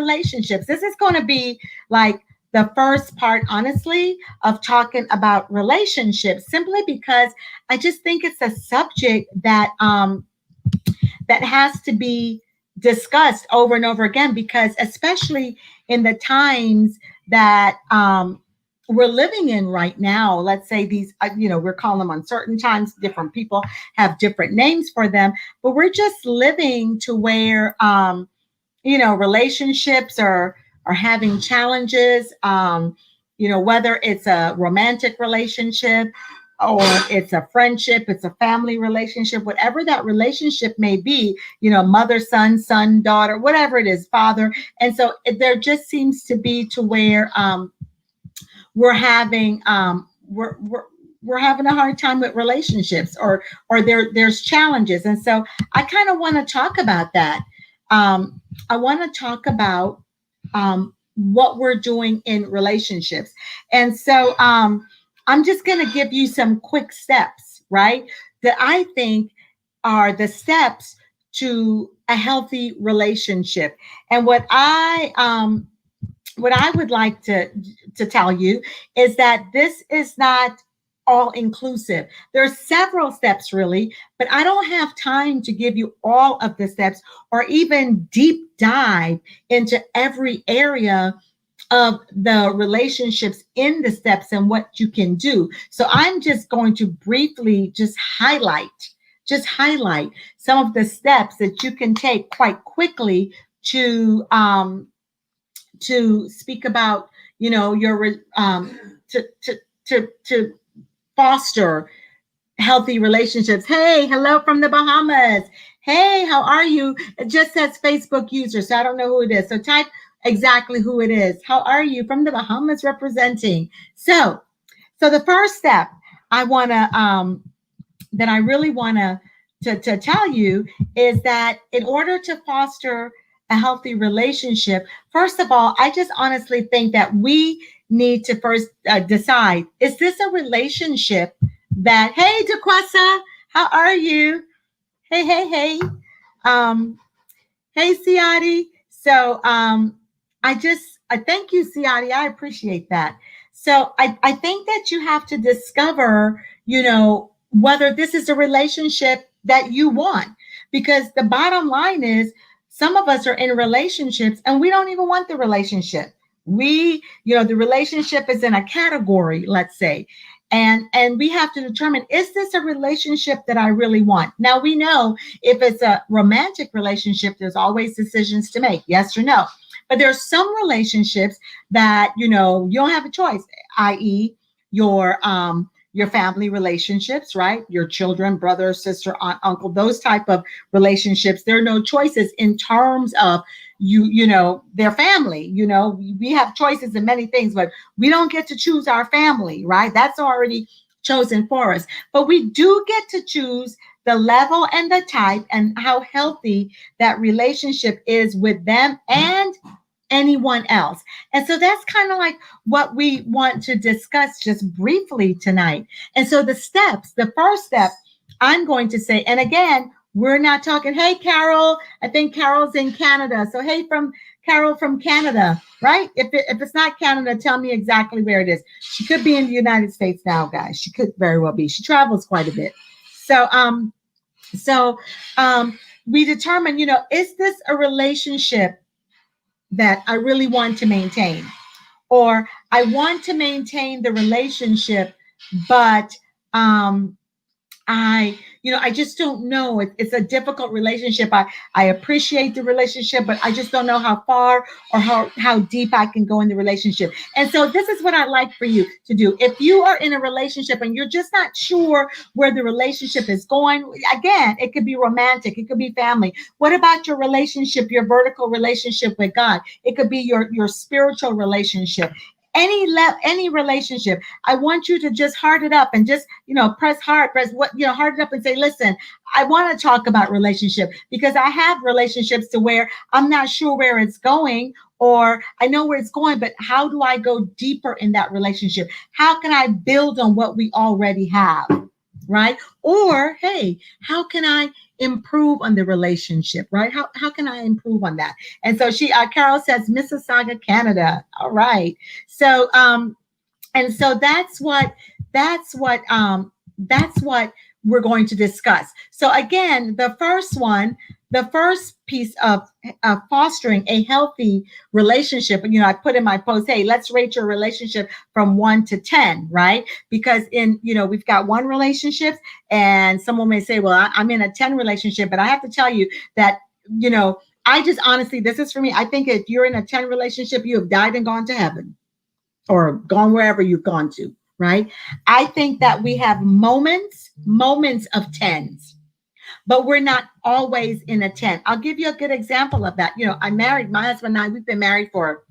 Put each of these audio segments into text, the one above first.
relationships. This is going to be like the first part, honestly, of talking about relationships, simply because I just think it's a subject that that has to be discussed over and over again, because especially in the times that we're living in right now, let's say these, we're calling them uncertain times. Different people have different names for them, but we're just living to where, relationships are having challenges. Whether it's a romantic relationship or it's a friendship, it's a family relationship, whatever that relationship may be, mother, son, daughter, whatever it is, father. And so there just seems to be to where we're having we're having a hard time with relationships, or there's challenges. And so I kind of want to talk about that. I want to talk about what we're doing in relationships. And so I'm just going to give you some quick steps, right? That I think are the steps to a healthy relationship. And what I would like to tell you is that this is not all inclusive. There's several steps really, but I don't have time to give you all of the steps or even deep dive into every area of the relationships in the steps and what you can do. So I'm just going to briefly just highlight some of the steps that you can take quite quickly to speak about, your to foster healthy relationships. Hey, hello from the Bahamas. Hey, how are you? It just says Facebook user, so I don't know who it is. So type exactly who it is. How are you from the Bahamas representing? So the first step I want to that I really want to tell you is that in order to foster a healthy relationship, first of all, I just honestly think that we need to first decide, is this a relationship that, hey, DeQuessa, how are you? Hey. Hey, Siati. So I thank you, Siati. I appreciate that. So I think that you have to discover, whether this is a relationship that you want, because the bottom line is, some of us are in relationships and we don't even want the relationship. The relationship is in a category, let's say, and we have to determine, is this a relationship that I really want? Now, we know if it's a romantic relationship, there's always decisions to make, yes or no. But there's some relationships that, you don't have a choice, i.e. your family relationships, right? Your children, brother, sister, aunt, uncle, those type of relationships. There are no choices in terms of their family. We have choices in many things, but we don't get to choose our family, right? That's already chosen for us. But we do get to choose the level and the type and how healthy that relationship is with them and anyone else. And so that's kind of like what we want to discuss just briefly tonight. And so the first step I'm going to say, and again, we're not talking, hey, Carol, I think Carol's in Canada. So, hey, from Carol from Canada, right? If it's not Canada, tell me exactly where it is. She could be in the United States now, guys. She could very well be. She travels quite a bit. So we determine, is this a relationship that I really want to maintain? Or I want to maintain the relationship, but I just don't know. It's a difficult relationship. I appreciate the relationship, but I just don't know how far or how deep I can go in the relationship. And so this is what I'd like for you to do. If you are in a relationship and you're just not sure where the relationship is going, again, it could be romantic, it could be family. What about your relationship, your vertical relationship with God? It could be your spiritual relationship. Any relationship, I want you to just heart it up and just, press heart it up and say, listen, I want to talk about relationship, because I have relationships to where I'm not sure where it's going, or I know where it's going, but how do I go deeper in that relationship? How can I build on what we already have? Right? Or, hey, how can I improve on the relationship, right? How can I improve on that? And so Carol says, Mississauga, Canada. All right. So, and so that's what that's what we're going to discuss. So again, the first piece of fostering a healthy relationship, I put in my post, hey, let's rate your relationship from 1 to 10, right? Because we've got one relationship, and someone may say, well, I'm in a 10 relationship, but I have to tell you that, I just honestly, this is for me. I think if you're in a 10 relationship, you have died and gone to heaven, or gone wherever you've gone to, right? I think that we have moments of tens, but we're not always in a 10. I'll give you a good example of that. I'm married, my husband and I, we've been married for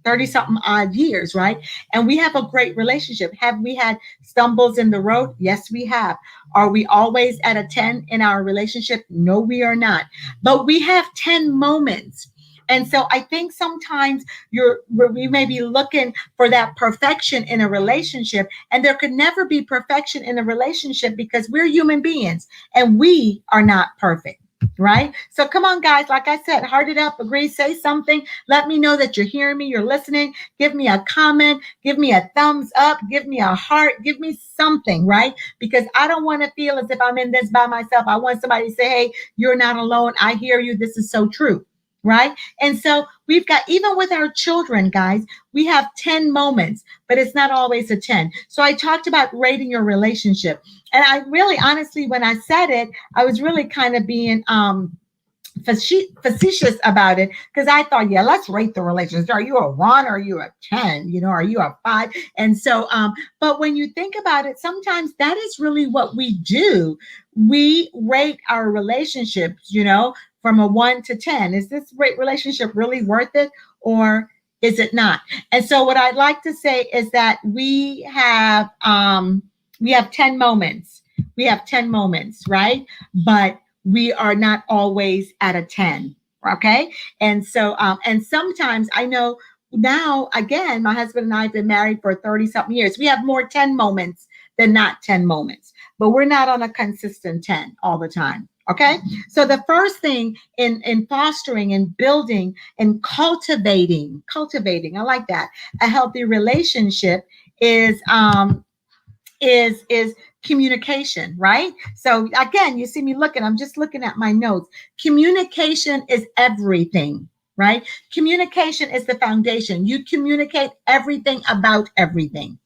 30 something odd years, right? And we have a great relationship. Have we had stumbles in the road? Yes, we have. Are we always at a 10 in our relationship? No, we are not. But we have 10 moments. And so I think sometimes we may be looking for that perfection in a relationship, and there could never be perfection in a relationship because we're human beings and we are not perfect. Right? So come on, guys. Like I said, heart it up, agree, say something. Let me know that you're hearing me, you're listening. Give me a comment, give me a thumbs up, give me a heart, give me something, right? Because I don't want to feel as if I'm in this by myself. I want somebody to say, hey, you're not alone. I hear you. This is so true. Right? And so we've got, even with our children, guys, we have 10 moments, but it's not always a 10. So I talked about rating your relationship. And I really, honestly, when I said it, I was really kind of being facetious about it, because I thought, yeah, let's rate the relationship. Are you a 1? Are you a 10? Are you a 5? And so, but when you think about it, sometimes that is really what we do. We rate our relationships, from a 1 to 10. Is this relationship really worth it, or is it not? And so what I'd like to say is that we have 10 moments. We have 10 moments, right? But we are not always at a 10. Okay. And so, and sometimes I know now, again, my husband and I have been married for 30 something years. We have more 10 moments than not 10 moments, but we're not on a consistent 10 all the time. Okay. So the first thing in fostering and building and cultivating, I like that, a healthy relationship is communication, right? So again, you see me I'm just looking at my notes. Communication is everything, right? Communication is the foundation. You communicate everything about everything.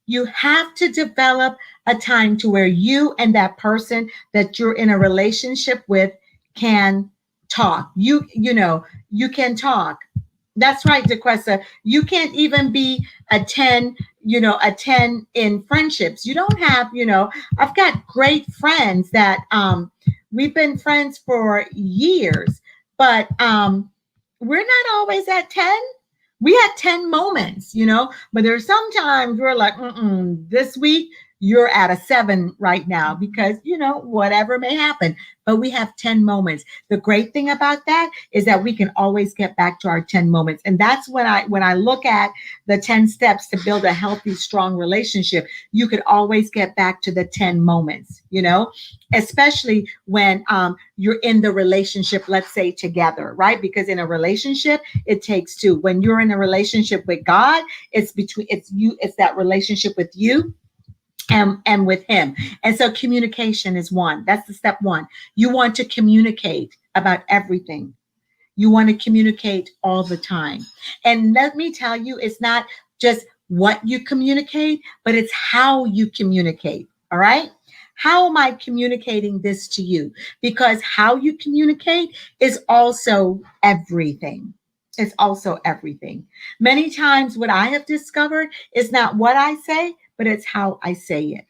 You have to develop a time to where you and that person that you're in a relationship with can talk. You can talk. That's right, DeQuesta. You can't even be a 10, a 10 in friendships. You don't have, I've got great friends that we've been friends for years, but we're not always at 10. We had 10 moments, but there's sometimes we're like, this week you're at a 7 right now because, whatever may happen. But we have 10 moments. The great thing about that is that we can always get back to our 10 moments. And that's when I look at the 10 steps to build a healthy, strong relationship, you could always get back to the 10 moments, especially when you're in the relationship, let's say together, right? Because in a relationship, it takes two. When you're in a relationship with God, it's that relationship with you and with him. And so communication is one. That's the step one. You want to communicate about everything. You want to communicate all the time. And let me tell you, it's not just what you communicate, but it's how you communicate. All right. How am I communicating this to you? Because how you communicate is also everything. It's also everything. Many times what I have discovered is not what I say, but it's how I say it.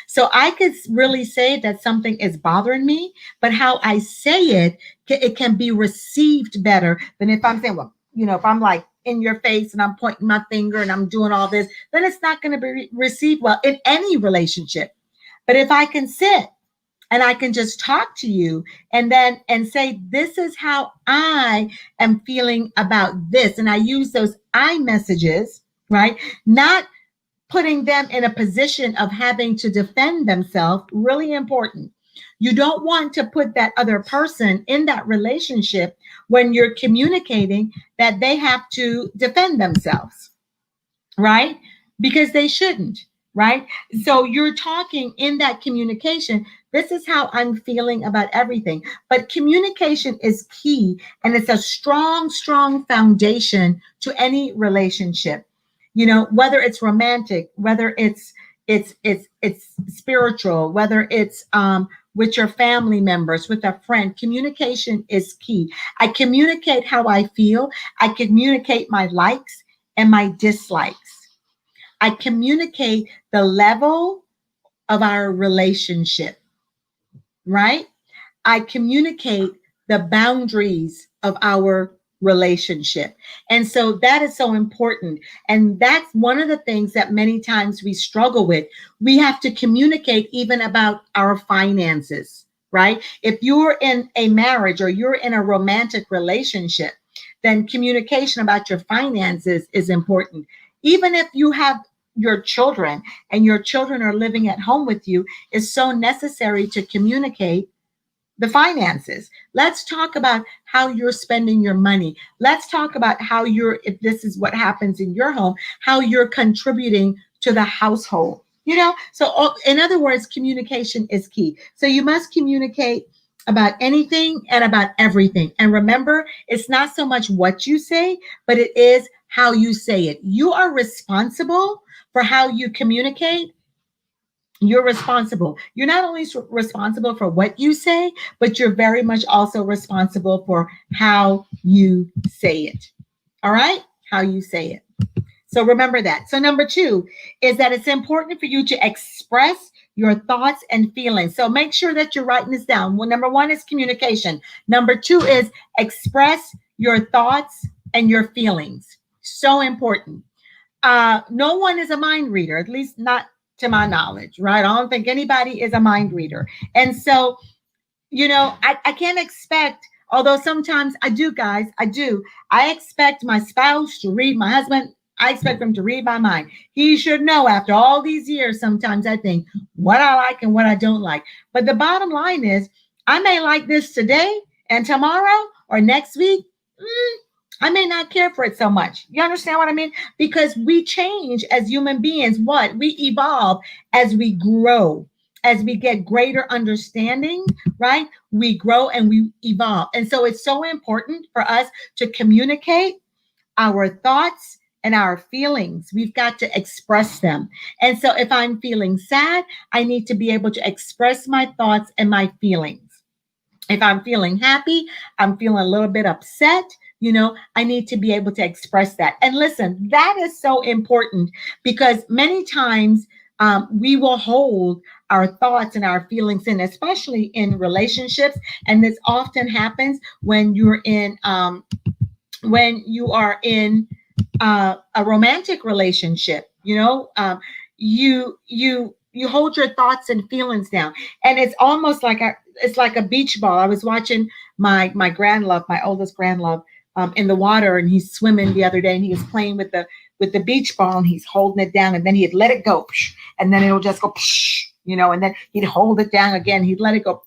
So I could really say that something is bothering me, but how I say it can be received better than if I'm saying, well, if I'm like in your face and I'm pointing my finger and I'm doing all this, then it's not going to be received well in any relationship. But if I can sit and I can just talk to you and say, this is how I am feeling about this. And I use those I messages, right? Not putting them in a position of having to defend themselves, really important. You don't want to put that other person in that relationship when you're communicating that they have to defend themselves, right? Because they shouldn't, right? So you're talking in that communication. This is how I'm feeling about everything. But communication is key, and it's a strong, strong foundation to any relationship. You know, whether it's romantic, whether it's spiritual, whether it's with your family members, with a friend, communication is key. I communicate how I feel. I communicate my likes and my dislikes. I communicate the level of our relationship, right? I communicate the boundaries of our relationship. And so that is so important. And that's one of the things that many times we struggle with. We have to communicate even about our finances, right? If you're in a marriage or you're in a romantic relationship, then communication about your finances is important. Even if you have your children and your children are living at home with you, it's so necessary to communicate the finances. Let's talk about how you're spending your money. Let's talk about how you're, if this is what happens in your home, how you're contributing to the household. You know, so in other words, communication is key. So you must communicate about anything and about everything. And remember, it's not so much what you say, but it is how you say it. You are responsible for how you communicate. You're responsible. You're not only responsible for what you say, but you're very much also responsible for how you say it. All right? How you say it. So remember that. So number 2 is that it's important for you to express your thoughts and feelings. So make sure that you're writing this down. Well, number 1 is communication. Number 2 is express your thoughts and your feelings. So important. No one is a mind reader, at least not to my knowledge, right? I don't think anybody is a mind reader. And so, you know, I can't expect, although sometimes I do, guys, I do. I expect my spouse to read, my husband, I expect him to read my mind. He should know after all these years, sometimes I think what I like and what I don't like. But the bottom line is, I may like this today and tomorrow or next week. I may not care for it so much. You understand what I mean? Because we change as human beings. What? We evolve as we grow, as we get greater understanding, right? We grow and we evolve. And so it's so important for us to communicate our thoughts and our feelings. We've got to express them. And so if I'm feeling sad, I need to be able to express my thoughts and my feelings. If I'm feeling happy, I'm feeling a little bit upset, you know, I need to be able to express that. And listen, that is so important because many times we will hold our thoughts and our feelings in, especially in relationships. And this often happens when you're in, when you are in a romantic relationship, you know, you hold your thoughts and feelings down, and it's almost like it's like a beach ball. I was watching my grandlove, my oldest grandlove, in the water, and he's swimming the other day, and he was playing with the beach ball, and he's holding it down, and then he'd let it go, and then it'll just go, you know, and then he'd hold it down again, he'd let it go,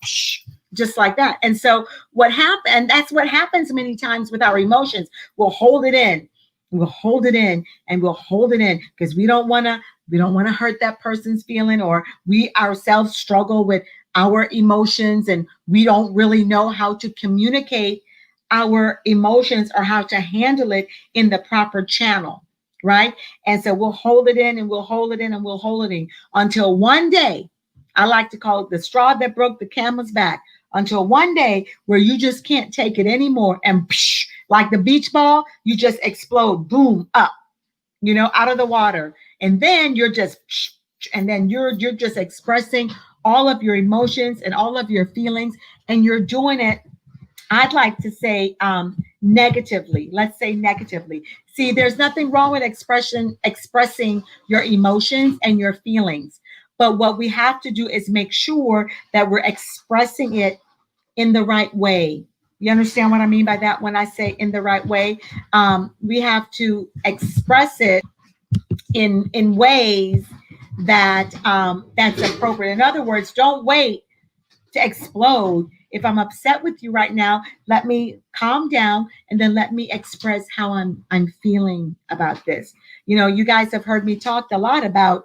just like that. And so what happened, and that's what happens many times with our emotions. We'll hold it in. We'll hold it in and we'll hold it in because we don't want to hurt that person's feeling, or we ourselves struggle with our emotions and we don't really know how to communicate our emotions or how to handle it in the proper channel, right? And so we'll hold it in and we'll hold it in and we'll hold it in until one day, I like to call it the straw that broke the camel's back, until one day where you just can't take it anymore and like the beach ball, you just explode, boom, up, you know, out of the water. And then you're just, and then you're just expressing all of your emotions and all of your feelings, and you're doing it, I'd like to say negatively. Let's say negatively. See, there's nothing wrong with expressing your emotions and your feelings. But what we have to do is make sure that we're expressing it in the right way. You understand what I mean by that when I say in the right way? We have to express it in ways that that's appropriate. In other words, don't wait to explode. If I'm upset with you right now, let me calm down and then let me express how I'm feeling about this. You guys have heard me talk a lot about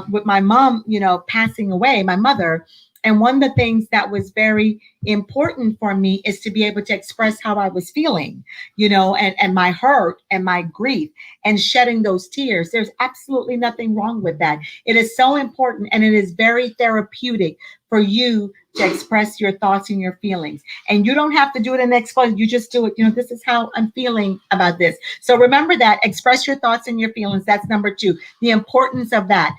with my mom, passing away, my mother. And one of the things that was very important for me is to be able to express how I was feeling, and my hurt and my grief and shedding those tears. There's absolutely nothing wrong with that. It is so important, and it is very therapeutic for you to express your thoughts and your feelings. And you don't have to do it in explosion. You just do it. This is how I'm feeling about this. So remember that. Express your thoughts and your feelings. That's number 2. The importance of that.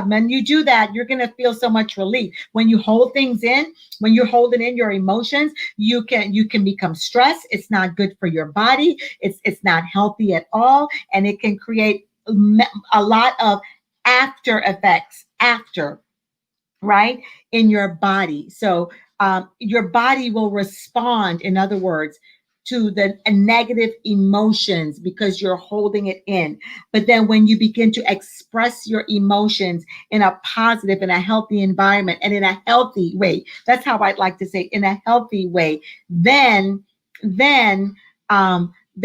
When you do that, you're going to feel so much relief. When you hold things in, when you're holding in your emotions, you can become stressed. It's not good for your body. It's not healthy at all. And it can create a lot of after effects right, in your body. So your body will respond, in other words, to the negative emotions because you're holding it in. But then when you begin to express your emotions in a positive, in a healthy environment and in a healthy way, that's how I'd like to say, in a healthy way, then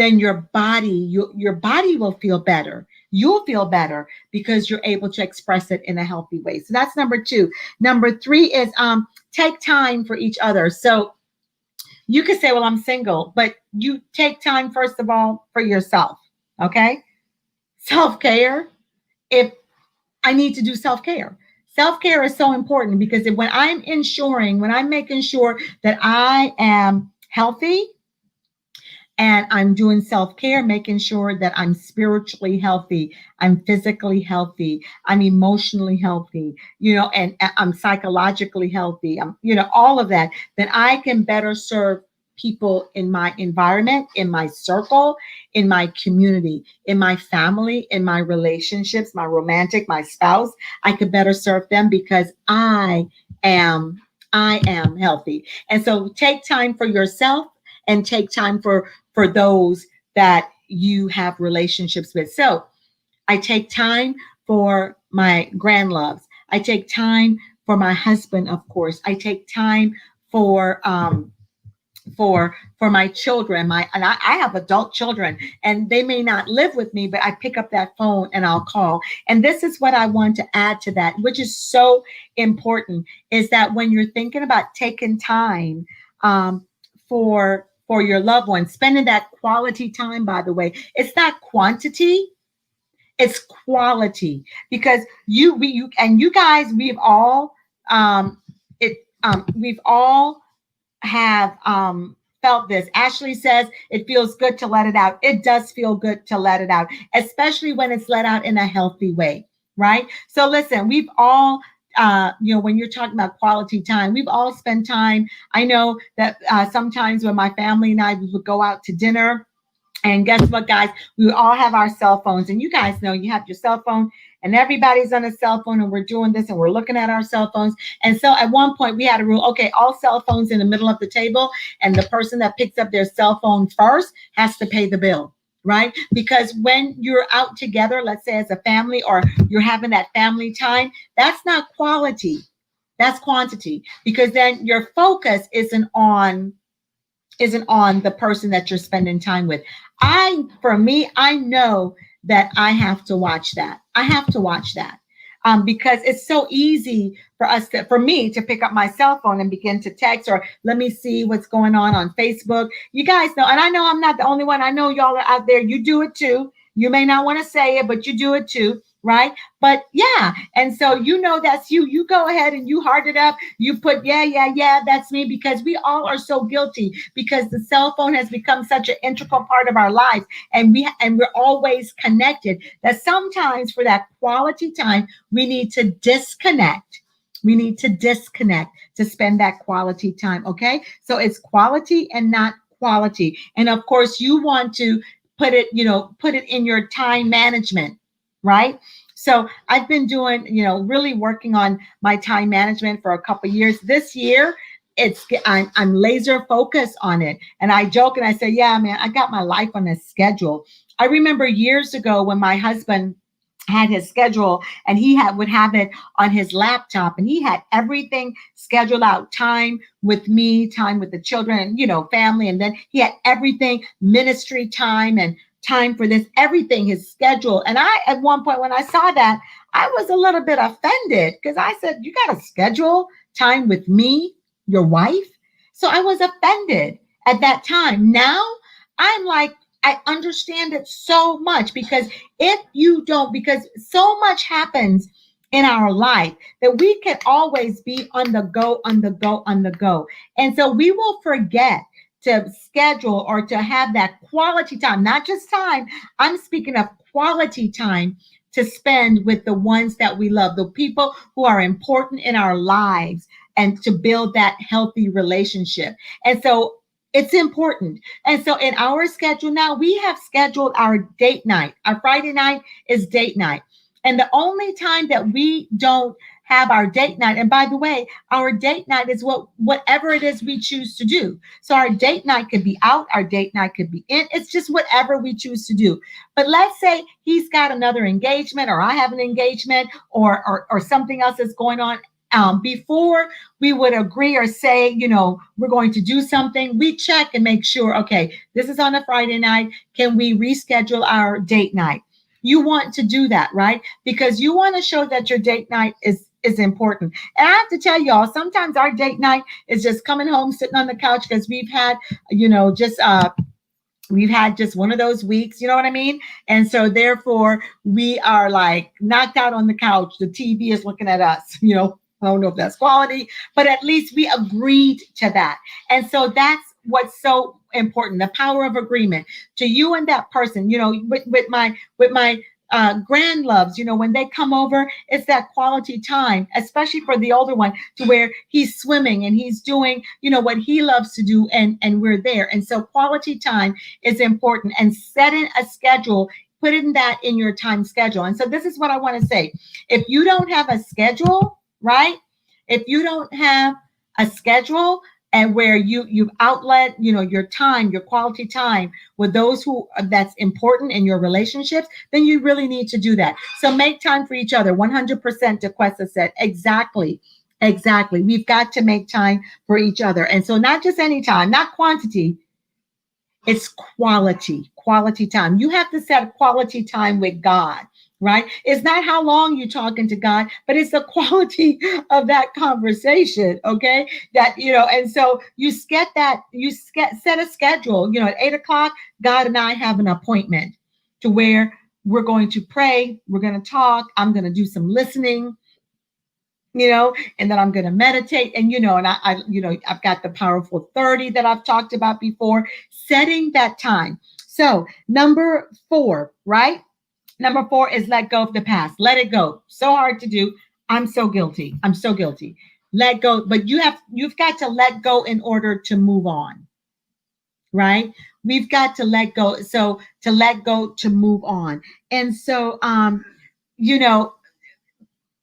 your body will feel better. You'll feel better because you're able to express it in a healthy way. So that's number 2. Number 3 is take time for each other. So you could say, well, I'm single, but you take time, first of all, for yourself. Okay. Self-care. If I need to do self-care. Self-care is so important because when I'm making sure that I am healthy, and I'm doing self-care, making sure that I'm spiritually healthy, I'm physically healthy, I'm emotionally healthy, and I'm psychologically healthy, all of that, then I can better serve people in my environment, in my circle, in my community, in my family, in my relationships, my romantic, my spouse. I could better serve them because I am healthy. And so take time for yourself and take time for those that you have relationships with. So I take time for my grand loves. I take time for my husband, of course. I take time for my children. I have adult children, and they may not live with me, but I pick up that phone and I'll call. And this is what I want to add to that, which is so important, is that when you're thinking about taking time for your loved ones, spending that quality time, by the way, it's not quantity, it's quality. Because you guys, we've all have felt this. Ashley says it feels good to let it out. It does feel good to let it out, especially when it's let out in a healthy way, right? So listen, we've all when you're talking about quality time, we've all spent time. I know that sometimes when my family and I would go out to dinner, and guess what, guys? We all have our cell phones. And you guys know you have your cell phone and everybody's on a cell phone, and we're doing this and we're looking at our cell phones. And so at one point we had a rule, okay, all cell phones in the middle of the table, and the person that picks up their cell phone first has to pay the bill. Right? Because when you're out together, let's say as a family, or you're having that family time, that's not quality. That's quantity. Because then your focus isn't on the person that you're spending time with. For me, I know that I have to watch that. I have to watch that. Because it's so easy for me to pick up my cell phone and begin to text, or let me see what's going on Facebook. You guys know, and I know I'm not the only one. I know y'all are out there. You do it too. You may not want to say it, but you do it too, right? But yeah, and so that's you. You go ahead and you heart it up. You put yeah, that's me, because we all are so guilty, because the cell phone has become such an integral part of our lives, and we're always connected, that sometimes for that quality time we need to disconnect. We need to disconnect to spend that quality time. Okay, so it's quality and not quality. And of course, you want to put it in your time management, right? So I've been doing, really working on my time management for a couple of years. This year, I'm laser focused on it. And I joke and I say, yeah, man, I got my life on a schedule. I remember years ago when my husband had his schedule, and he would have it on his laptop, and he had everything scheduled out, time with me, time with the children, family, and then he had everything, ministry time and time for this, everything, his schedule. And I, at one point when I saw that, I was a little bit offended, because I said, you got to schedule time with me, your wife? So I was offended at that time. Now I'm like, I understand it so much, because if you don't, because so much happens in our life that we can always be on the go, on the go, on the go. And so we will forget to schedule or to have that quality time, not just time. I'm speaking of quality time to spend with the ones that we love, the people who are important in our lives, and to build that healthy relationship. And so it's important. And so in our schedule now, we have scheduled our date night. Our Friday night is date night. And the only time that we don't have our date night, and by the way, our date night is whatever it is we choose to do. So our date night could be out, our date night could be in. It's just whatever we choose to do. But let's say he's got another engagement, or I have an engagement, or something else is going on. Before we would agree or say, we're going to do something, we check and make sure, okay, this is on a Friday night. Can we reschedule our date night? You want to do that, right? Because you want to show that your date night is important. And I have to tell y'all, sometimes our date night is just coming home, sitting on the couch, because we've had, we've had just one of those weeks, you know what I mean? And so therefore we are like knocked out on the couch. The TV is looking at us, I don't know if that's quality, but at least we agreed to that. And so that's what's so important, the power of agreement to you and that person, with my grand loves, when they come over, it's that quality time, especially for the older one, to where he's swimming and he's doing, what he loves to do, and we're there. And so quality time is important, and setting a schedule, putting that in your time schedule. And so this is what I want to say. If you don't have a schedule, right? If you don't have a schedule, and where you outlet, your time, your quality time with those who that's important in your relationships, then you really need to do that. So make time for each other. 100%, DeQuesta said. Exactly. We've got to make time for each other. And so not just any time, not quantity, it's quality time. You have to set quality time with God, right? It's not how long you're talking to God, but it's the quality of that conversation. Okay. And so you set a schedule, at 8 o'clock, God and I have an appointment to where we're going to pray. We're going to talk. I'm going to do some listening, and then I'm going to meditate. And, I've got the powerful 30 that I've talked about before, setting that time. So number 4, right? Number 4 is let go of the past. Let it go. So hard to do. I'm so guilty. Let go. But you've got to let go in order to move on, right? We've got to let go. So to let go, to move on. And so,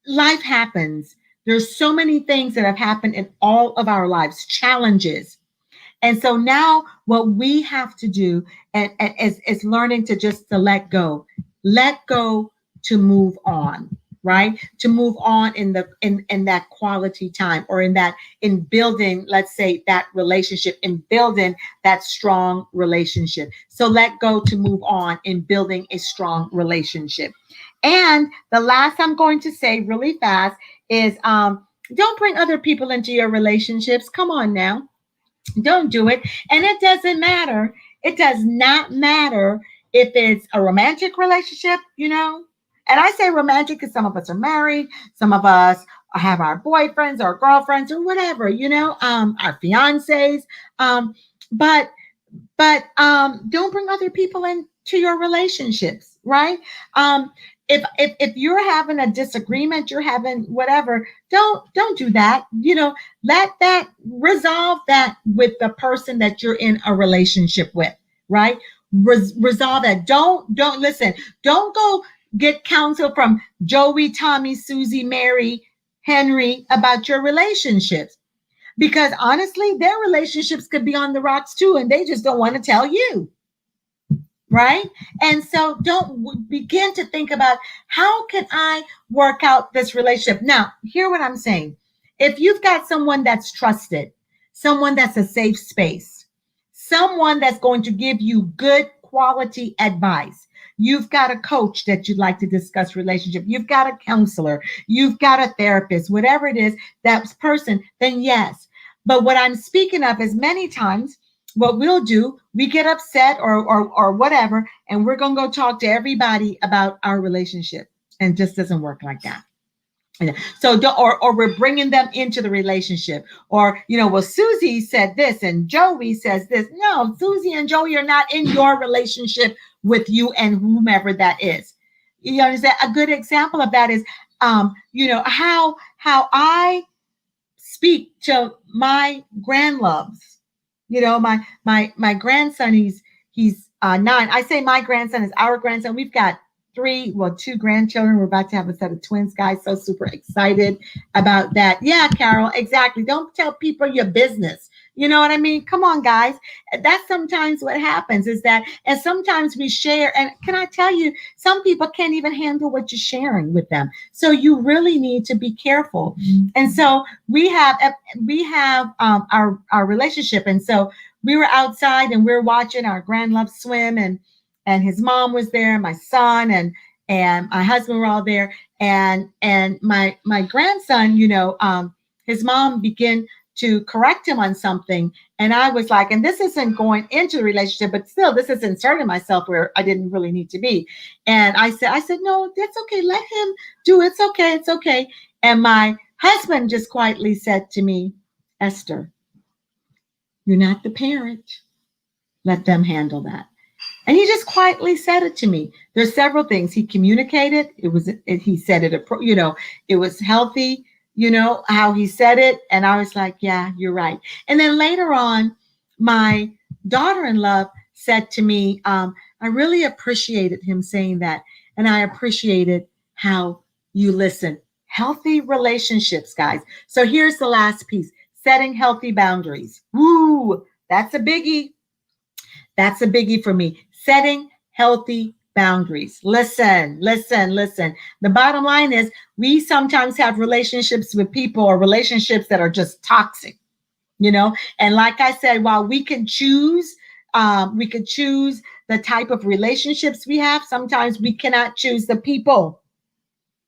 life happens. There's so many things that have happened in all of our lives, challenges. And so now what we have to do is learning to let go to move on, right? To move on in that quality time, or in building, let's say, that relationship, in building that strong relationship. So let go to move on in building a strong relationship. And the last I'm going to say really fast is, don't bring other people into your relationships. Come on now. Don't do it. And it doesn't matter. It does not matter if it's a romantic relationship, And I say romantic because some of us are married, some of us have our boyfriends or girlfriends or whatever, our fiancés. But don't bring other people into your relationships, right? If you're having a disagreement, you're having whatever, don't do that. Resolve that with the person that you're in a relationship with, right? Resolve that. Don't listen. Don't go get counsel from Joey, Tommy, Susie, Mary, Henry about your relationships, because honestly, their relationships could be on the rocks too, and they just don't want to tell you. right? And so don't begin to think about how can I work out this relationship. Now, hear what I'm saying. If you've got someone that's trusted, someone that's a safe space, someone that's going to give you good quality advice, you've got a coach that you'd like to discuss relationship, you've got a counselor, you've got a therapist, whatever it is, that person, then yes. But what I'm speaking of is many times what we'll do, we get upset or whatever, and we're gonna go talk to everybody about our relationship, and it just doesn't work like that. Yeah. So, or we're bringing them into the relationship, or well, Susie said this and Joey says this. No, Susie and Joey are not in your relationship with you and whomever that is. You understand? A good example of that is, how I speak to my grandloves. My grandson, he's 9. I say my grandson is our grandson. We've got 2 grandchildren. We're about to have a set of twins, guys. So super excited about that. Yeah, Carol, exactly. Don't tell people your business. You know what I mean? Come on, guys. That's sometimes what happens is that, and sometimes we share. And can I tell you, some people can't even handle what you're sharing with them. So you really need to be careful. And so we have our relationship. And so we were outside and we're watching our grandlove swim, and his mom was there, my son and my husband were all there, and my grandson, his mom began to correct him on something, and I was like, and this isn't going into the relationship, but still, this is inserting myself where I didn't really need to be, and I said, no, that's okay, let him do it. It's okay. And my husband just quietly said to me, Esther, you're not the parent. Let them handle that. And he just quietly said it to me. There's several things he communicated. He said it, it was healthy, how he said it. And I was like, yeah, you're right. And then later on, my daughter-in-law said to me, I really appreciated him saying that. And I appreciated how you listen. Healthy relationships, guys. So here's the last piece, setting healthy boundaries. Woo, that's a biggie. That's a biggie for me. Setting healthy boundaries. Listen. The bottom line is we sometimes have relationships with people or relationships that are just toxic, And like I said, while we could choose the type of relationships we have, sometimes we cannot choose the people.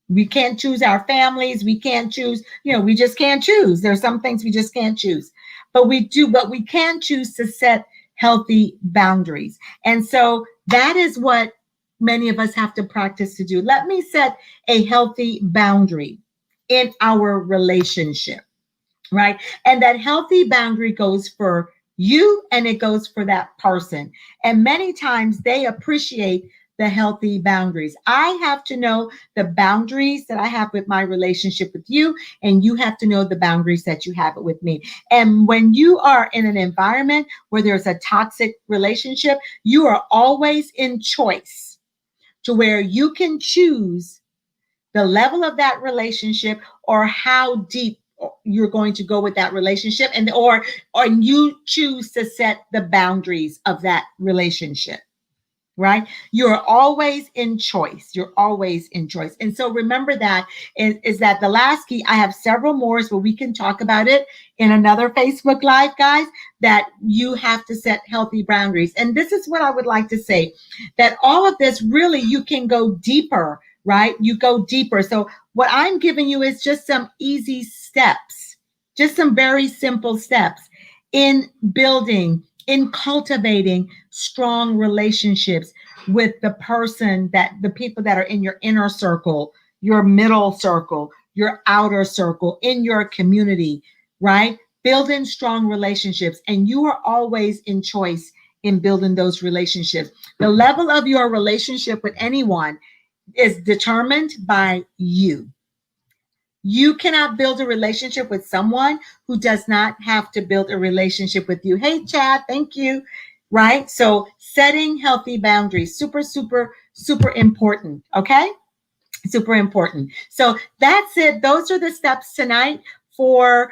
We can't choose our families. We can't choose, we just can't choose. There's some things we just can't choose. But we can choose to set healthy boundaries. And so that is what many of us have to practice to do. Let me set a healthy boundary in our relationship, right? And that healthy boundary goes for you and it goes for that person. And many times they appreciate the healthy boundaries. I have to know the boundaries that I have with my relationship with you, and you have to know the boundaries that you have with me. And when you are in an environment where there's a toxic relationship, you are always in choice to where you can choose the level of that relationship or how deep you're going to go with that relationship, and or you choose to set the boundaries of that relationship. Right? You're always in choice. And so remember that is that the last key. I have several more, but we can talk about it in another Facebook Live, guys, that you have to set healthy boundaries. And this is what I would like to say, that all of this really, you can go deeper, right? You go deeper. So what I'm giving you is just some easy steps, just some very simple steps in building, in cultivating strong relationships with the people that are in your inner circle, your middle circle, your outer circle, in your community, right? Building strong relationships. And you are always in choice in building those relationships. The level of your relationship with anyone is determined by you. You cannot build a relationship with someone who does not have to build a relationship with you. Hey, Chad, thank you. Right? So setting healthy boundaries, super, super, super important. Okay? Super important. So that's it. Those are the steps tonight for,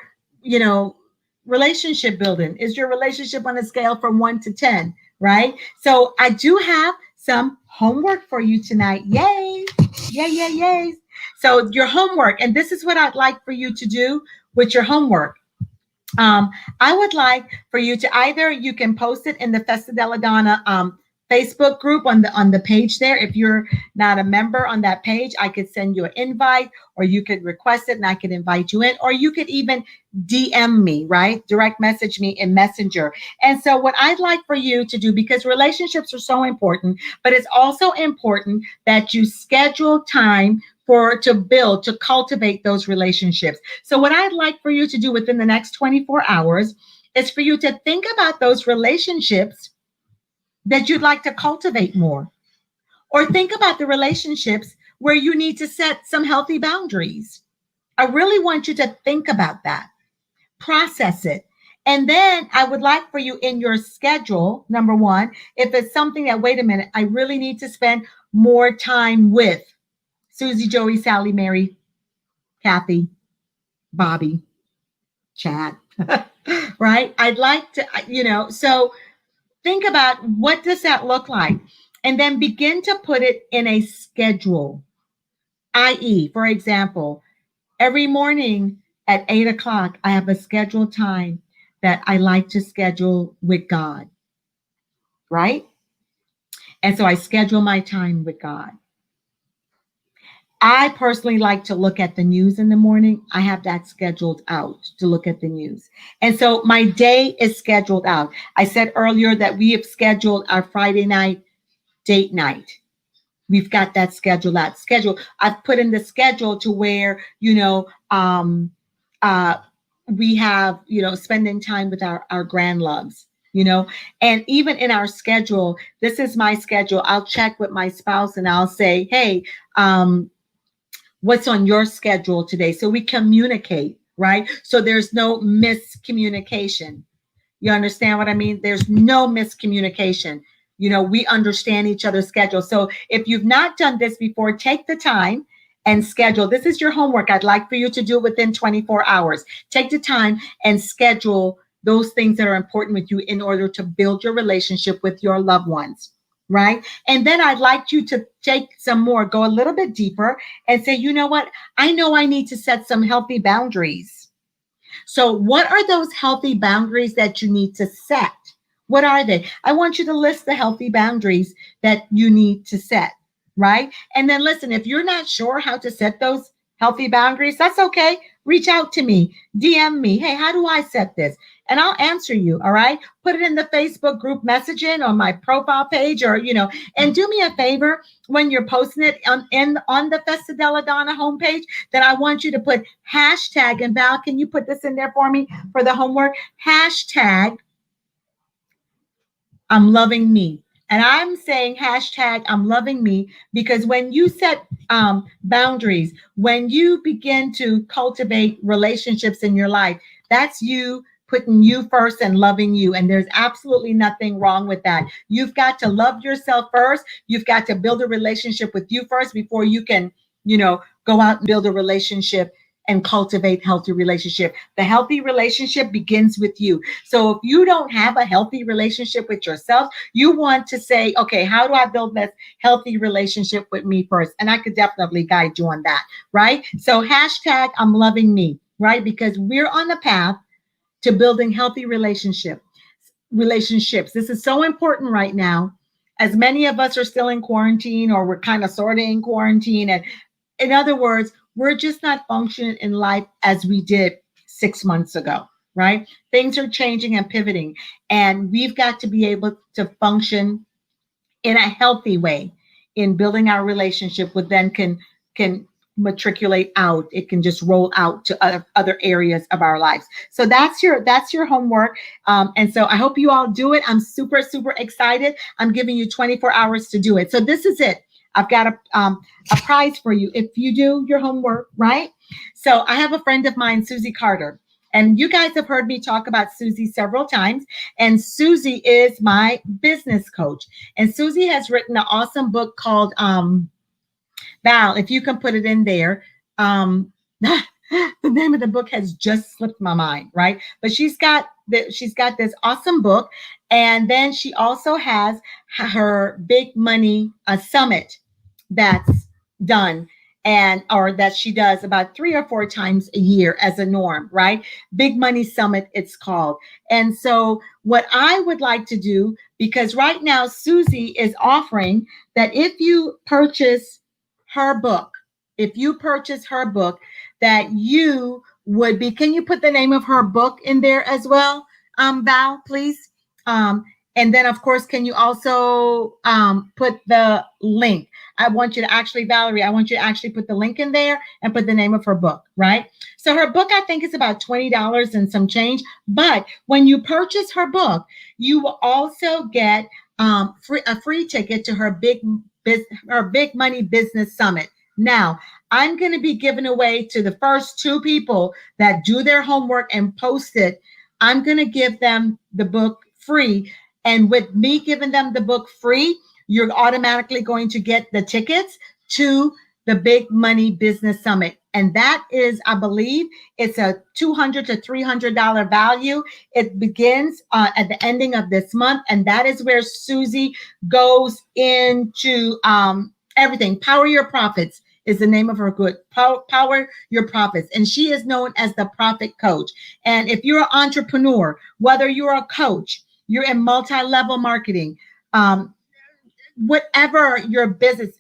relationship building. Is your relationship on a scale from 1 to 10? right? So I do have some homework for you tonight. Yay! Yay, yay, yay. So your homework, and this is what I'd like for you to do with your homework. Um, I would like for you to either you can post it in the Festa della Donna Facebook group on the page there. If you're not a member on that page, I could send you an invite, or you could request it and I could invite you in, or you could even DM me, right? Direct message me in Messenger. And so what I'd like for you to do, because relationships are so important, but it's also important that you schedule time for to build, to cultivate those relationships. So what I'd like for you to do within the next 24 hours is for you to think about those relationships that you'd like to cultivate more, or think about the relationships where you need to set some healthy boundaries. I really want you to think about that, process it. And then I would like for you in your schedule, number one, if it's something that, wait a minute, I really need to spend more time with Susie, Joey, Sally, Mary, Kathy, Bobby, Chad, right? I'd like to, so think about what does that look like? And then begin to put it in a schedule, i.e., for example, every morning at 8 o'clock, I have a scheduled time that I like to schedule with God, right? And so I schedule my time with God. I personally like to look at the news in the morning. I have that scheduled out to look at the news. And so my day is scheduled out. I said earlier that we have scheduled our Friday night date night. We've got that scheduled out. I've put in the schedule to where, we have, spending time with our grand loves, and even in our schedule, this is my schedule. I'll check with my spouse and I'll say, hey, what's on your schedule today? So we communicate, right? So there's no miscommunication. You understand what I mean? There's no miscommunication. We understand each other's schedule. So if you've not done this before, take the time and schedule. This is your homework. I'd like for you to do it within 24 hours. Take the time and schedule those things that are important with you in order to build your relationship with your loved ones, right? And then I'd like you to take some more, go a little bit deeper and say, you know what? I know I need to set some healthy boundaries. So what are those healthy boundaries that you need to set? What are they? I want you to list the healthy boundaries that you need to set, right? And then listen, if you're not sure how to set those healthy boundaries, that's okay. Reach out to me, DM me. Hey, how do I set this? And I'll answer you, all right? Put it in the Facebook group messaging on my profile page, or, and do me a favor when you're posting it on the Festa della Donna homepage, then I want you to put hashtag, and Val, can you put this in there for me for the homework? Hashtag I'm loving me. And I'm saying hashtag I'm loving me because when you set boundaries, when you begin to cultivate relationships in your life, that's you putting you first and loving you. And there's absolutely nothing wrong with that. You've got to love yourself first. You've got to build a relationship with you first before you can, go out and build a relationship and cultivate healthy relationship. The healthy relationship begins with you. So if you don't have a healthy relationship with yourself, you want to say, okay, how do I build this healthy relationship with me first? And I could definitely guide you on that, right? So hashtag I'm loving me, right? Because we're on the path to building healthy relationships. This is so important right now, as many of us are still in quarantine, or we're kind of sort of in quarantine. And in other words, we're just not functioning in life as we did 6 months ago, right? Things are changing and pivoting, and we've got to be able to function in a healthy way in building our relationship, which then can matriculate out. It can just roll out to other areas of our lives. So that's your homework. And so I hope you all do it. I'm super, super excited. I'm giving you 24 hours to do it. So this is it. I've got a prize for you if you do your homework, right? So I have a friend of mine, Susie Carter, and you guys have heard me talk about Susie several times. And Susie is my business coach. And Susie has written an awesome book called Val, if you can put it in there. The name of the book has just slipped my mind, right? But she's got this awesome book, And then she also has her big money summit that's done, and or that she does about 3 or 4 times a year as a norm, right? Big money summit, it's called. And so what I would like to do, because right now Susie is offering that if you purchase her book, if you purchase her book, that you would be, can you put the name of her book in there as well, Val, please? Um, and then, of course, can you also put the link? I want you to actually, Valerie, I want you to actually put the link in there and put the name of her book, right? So her book, I think, is about $20 and some change. But when you purchase her book, you will also get a free ticket to her big money business summit. Now, I'm going to be giving away to the first 2 people that do their homework and post it. I'm going to give them the book free. And with me giving them the book free, you're automatically going to get the tickets to the Big Money Business Summit. And that is, I believe, it's a $200 to $300 value. It begins at the ending of this month. And that is where Susie goes into everything. Power Your Profits is the name of her good. Power Your Profits. And she is known as the Profit Coach. And if you're an entrepreneur, whether you're a coach, you're in multi-level marketing, whatever your business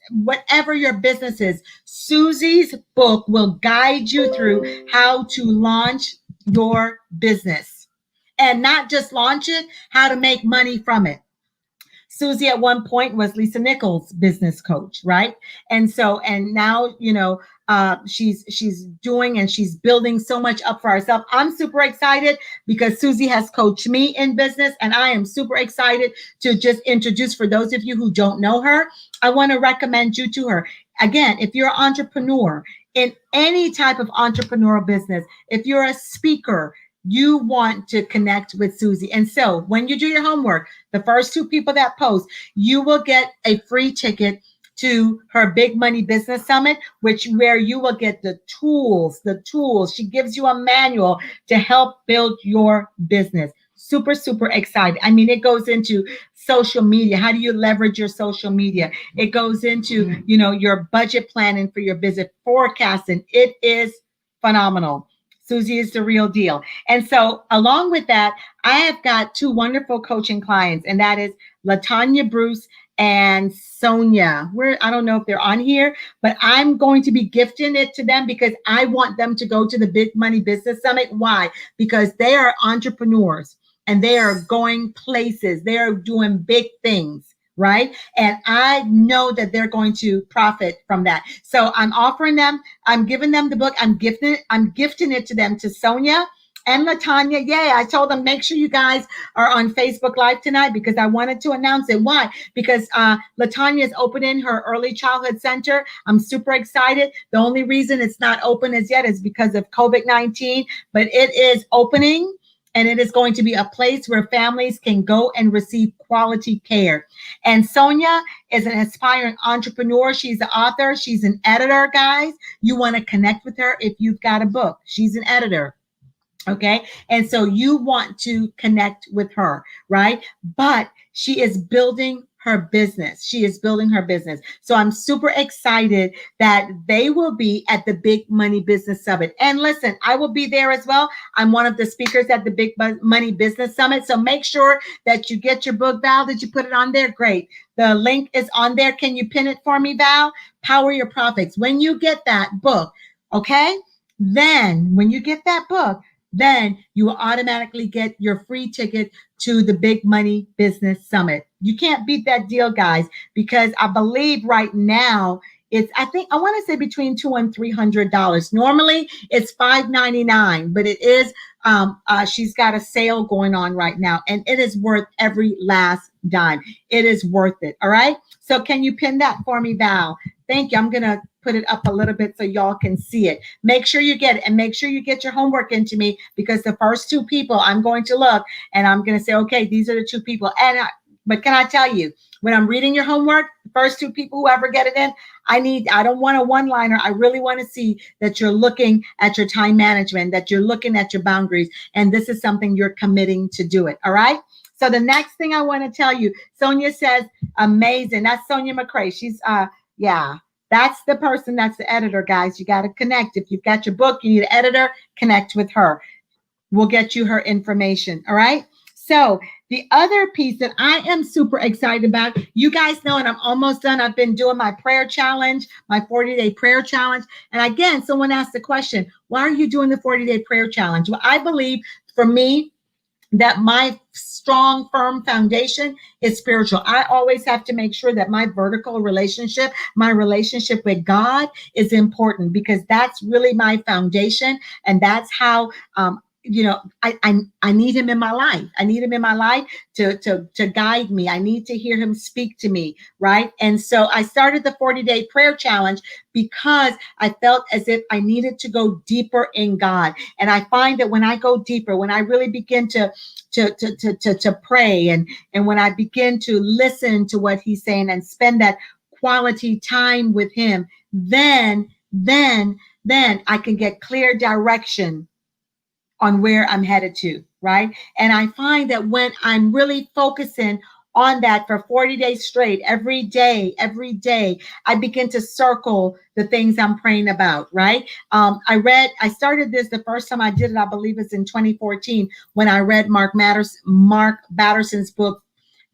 is, Susie's book will guide you through how to launch your business, and not just launch it, how to make money from it. Susie at one point was Lisa Nichols' business coach, right? And so, and now, she's doing and she's building so much up for herself. I'm super excited because Susie has coached me in business, and I am super excited to just introduce, for those of you who don't know her, I want to recommend you to her. Again, if you're an entrepreneur in any type of entrepreneurial business, if you're a speaker, you want to connect with Susie. And so when you do your homework, the first 2 people that post, you will get a free ticket to her Big Money Business Summit, where you will get the tools. She gives you a manual to help build your business. Super, super excited. I mean, it goes into social media. How do you leverage your social media? It goes into, your budget planning for your business, forecasting. It is phenomenal. Susie is the real deal. And so along with that, I have got 2 wonderful coaching clients, and that is LaTanya Bruce and Sonia. I don't know if they're on here, but I'm going to be gifting it to them because I want them to go to the Big Money Business Summit. Why? Because they are entrepreneurs and they are going places. They are doing big things. Right. And I know that they're going to profit from that. So I'm offering them, I'm giving them the book. I'm gifting it to them, to Sonia and LaTanya. Yay. I told them, make sure you guys are on Facebook Live tonight because I wanted to announce it. Why? Because LaTanya is opening her early childhood center. I'm super excited. The only reason it's not open as yet is because of COVID-19, but it is opening. And it is going to be a place where families can go and receive quality care. And Sonia is an aspiring entrepreneur. She's an author. She's an editor, guys. You want to connect with her if you've got a book. She's an editor. Okay. And so you want to connect with her, right? But she is building her business. So I'm super excited that they will be at the Big Money Business Summit. And listen, I will be there as well. I'm one of the speakers at the Big Money Business Summit. So make sure that you get your book. Val, did you put it on there? Great. The link is on there. Can you pin it for me, Val? Power Your Profits. When you get that book, okay? Then when you get that book, then you will automatically get your free ticket to the Big Money Business Summit. You can't beat that deal, guys, because I believe right now I want to say between $200 and $300. Normally it's $599, but it is, she's got a sale going on right now, and it is worth every last dime. It is worth it. All right. So can you pin that for me, Val? Thank you. I'm going to put it up a little bit so y'all can see it. Make sure you get it, and make sure you get your homework into me, because the first 2 people I'm going to look and I'm going to say, okay, these are the 2 people. But can I tell you, when I'm reading your homework, the first 2 people who ever get it in, I don't want a one-liner. I really want to see that you're looking at your time management, that you're looking at your boundaries, and this is something you're committing to do it. All right. So the next thing I want to tell you, Sonia says, amazing. That's Sonia McCrae. She's yeah. That's the person, that's the editor, guys. You got to connect. If you've got your book, you need an editor, connect with her. We'll get you her information. All right. So the other piece that I am super excited about, you guys know, and I'm almost done. I've been doing my prayer challenge, my 40-day prayer challenge. And again, someone asked the question, why are you doing the 40-day prayer challenge? Well, I believe for me, that my strong, firm foundation is spiritual. I always have to make sure that my vertical relationship, my relationship with God is important, because that's really my foundation. And that's how, I need him in my life. I need him in my life to guide me. I need to hear him speak to me, right? And so I started the 40-day prayer challenge because I felt as if I needed to go deeper in God. And I find that when I go deeper, when I really begin to pray, and when I begin to listen to what he's saying and spend that quality time with him, then I can get clear direction on where I'm headed to, right? And I find that when I'm really focusing on that for 40 days straight, every day, I begin to circle the things I'm praying about, right? I started this, the first time I did it, I believe it's in 2014, when I read Mark Batterson's book,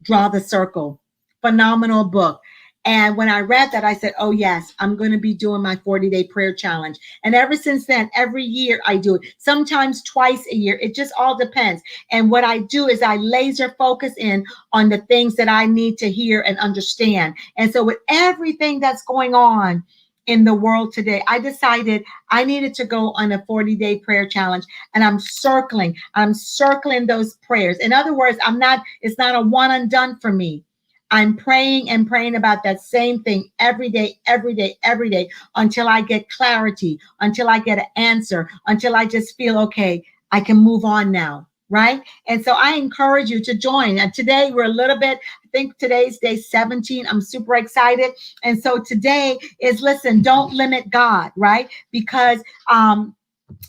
Draw the Circle. Phenomenal book. And when I read that, I said, oh, yes, I'm going to be doing my 40-day prayer challenge. And ever since then, every year I do it, sometimes twice a year. It just all depends. And what I do is I laser focus in on the things that I need to hear and understand. And so with everything that's going on in the world today, I decided I needed to go on a 40-day prayer challenge. And I'm circling those prayers. In other words, it's not a one and done for me. I'm praying and praying about that same thing every day, until I get clarity, until I get an answer, until I just feel, okay, I can move on now, right? And so I encourage you to join. And today we're I think today's day 17. I'm super excited. And so today is, listen, don't limit God, right? Because, don't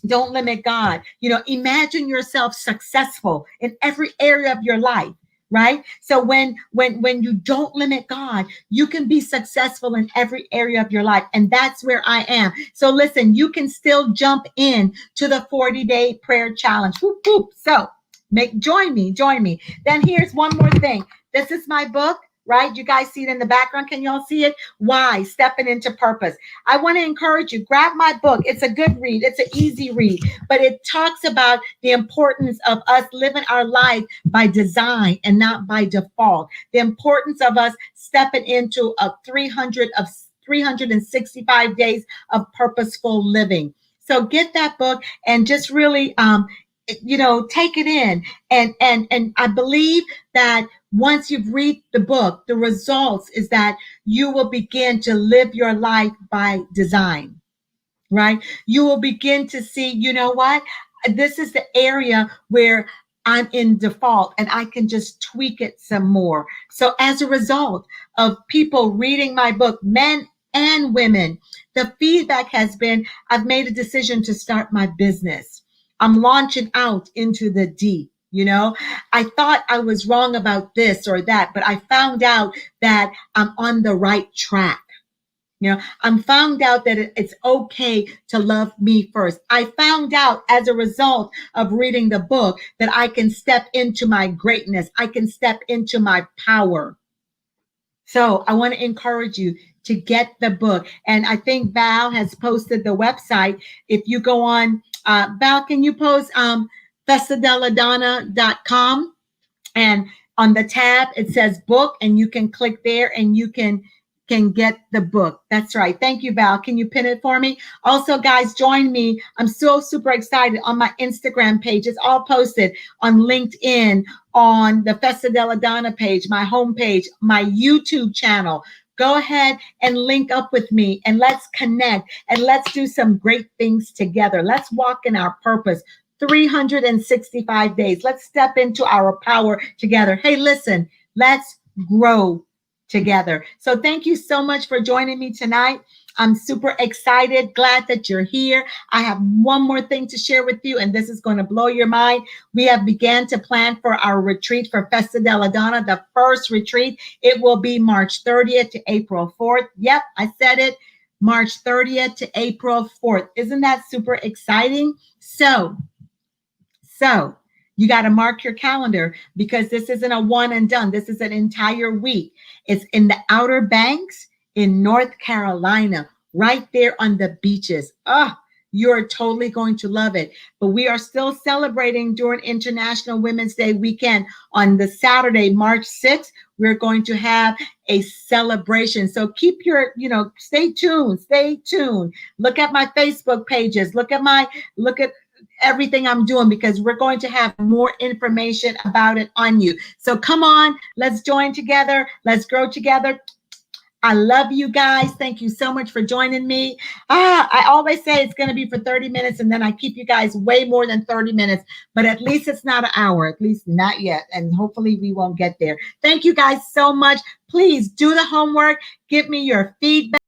limit God. Imagine yourself successful in every area of your life. Right? So when you don't limit God, you can be successful in every area of your life. And that's where I am. So listen, you can still jump in to the 40-day prayer challenge. Whoop, whoop. So join me. Then here's one more thing. This is my book, right? You guys see it in the background. Can y'all see it? Why? Stepping into Purpose. I want to encourage you, grab my book. It's a good read. It's an easy read, but it talks about the importance of us living our life by design and not by default. The importance of us stepping into 365 days of purposeful living. So get that book and just really, take it in. And I believe that once you've read the book, the results is that you will begin to live your life by design, right? You will begin to see, you know what? This is the area where I'm in default and I can just tweak it some more. So as a result of people reading my book, men and women, the feedback has been, I've made a decision to start my business. I'm launching out into the deep. I thought I was wrong about this or that, but I found out that I'm on the right track. I'm found out that it's okay to love me first. I found out as a result of reading the book that I can step into my greatness. I can step into my power. So I want to encourage you to get the book. And I think Val has posted the website. If you go on, Val, can you post festadeladonna.com, and on the tab it says book, and you can click there and you can get the book. That's right. Thank you, Val. Can you pin it for me? Also, guys, join me. I'm so super excited on my Instagram page. It's all posted on LinkedIn, on the Festa Della Donna page, my homepage, my YouTube channel. Go ahead and link up with me and let's connect and let's do some great things together. Let's walk in our purpose. 365 days. Let's step into our power together. Hey, listen, let's grow together. So thank you so much for joining me tonight. I'm super excited, glad that you're here. I have one more thing to share with you, and this is going to blow your mind. We have began to plan for our retreat for Festa della Donna, the first retreat. It will be March 30th to April 4th. Yep, I said it. March 30th to April 4th. Isn't that super exciting? So you got to mark your calendar because this isn't a one and done. This is an entire week. It's in the Outer Banks in North Carolina, right there on the beaches. You're totally going to love it. But we are still celebrating during International Women's Day weekend on the Saturday, March 6th. We're going to have a celebration. So keep your, stay tuned. Look at my Facebook pages. Look at everything I'm doing because we're going to have more information about it on you. So come on, let's join together. Let's grow together. I love you guys. Thank you so much for joining me. I always say it's going to be for 30 minutes and then I keep you guys way more than 30 minutes, but at least it's not an hour, at least not yet. And hopefully we won't get there. Thank you guys so much. Please do the homework. Give me your feedback.